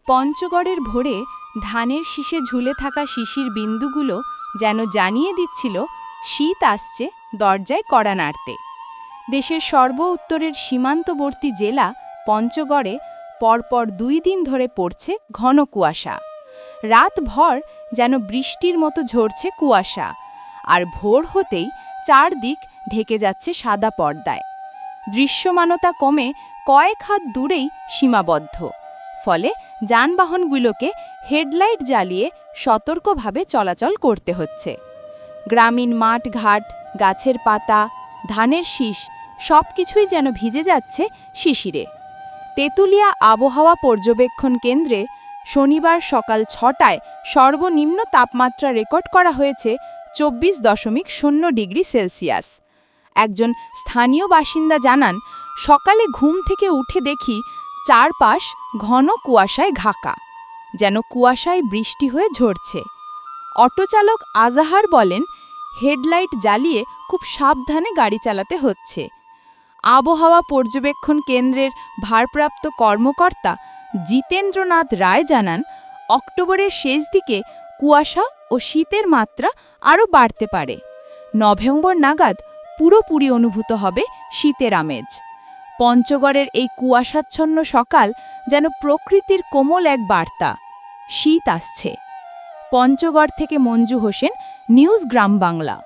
পঞ্চগড়ের ভোরে ধানের শীষে ঝুলে থাকা শিশির বিন্দুগুলো যেন জানিয়ে দিচ্ছিল শীত আসছে, দরজায় কড়া নাড়তে। দেশের সর্ব উত্তরের সীমান্তবর্তী জেলা পঞ্চগড়ে পরপর 2 দিন ধরে পড়ছে ঘন কুয়াশা। রাতভর যেন বৃষ্টির মতো ঝরছে কুয়াশা, আর ভোর হতেই চারদিক ঢেকে যাচ্ছে সাদা পর্দায়। দৃশ্যমানতা কমে কয়েক হাত দূরেই সীমাবদ্ধ, ফলে যানবাহনগুলোকে হেডলাইট জ্বালিয়ে সতর্কভাবে চলাচল করতে হচ্ছে। গ্রামীণ মাঠ-ঘাট, গাছের পাতা, ধানের শীষ সবকিছুই যেন ভিজে যাচ্ছে শিশিরে। তেঁতুলিয়া আবহাওয়া পর্যবেক্ষণ কেন্দ্রে শনিবার সকাল 6টায় সর্বনিম্ন তাপমাত্রা রেকর্ড করা হয়েছে 24.0 ডিগ্রি সেলসিয়াস। একজন স্থানীয় বাসিন্দা জানান, সকালে ঘুম থেকে উঠে দেখি চারপাশ ঘন কুয়াশায় ঢাকা, যেন কুয়াশায় বৃষ্টি হয়ে ঝরছে। অটোচালক আজাহার বলেন, হেডলাইট জ্বালিয়ে খুব সাবধানে গাড়ি চালাতে হচ্ছে। আবহাওয়া পর্যবেক্ষণ কেন্দ্রের ভারপ্রাপ্ত কর্মকর্তা জিতেন্দ্রনাথ রায় জানান, অক্টোবরের শেষ দিকে কুয়াশা ও শীতের মাত্রা আরও বাড়তে পারে। নভেম্বর নাগাদ পুরোপুরি অনুভূত হবে শীতের আমেজ। পঞ্চগড়ের এই কুয়াশাচ্ছন্ন সকাল যেন প্রকৃতির কোমল এক বার্তা, শীত আসছে। পঞ্চগড় থেকে মঞ্জু হোসেন, নিউজ গ্রাম বাংলা।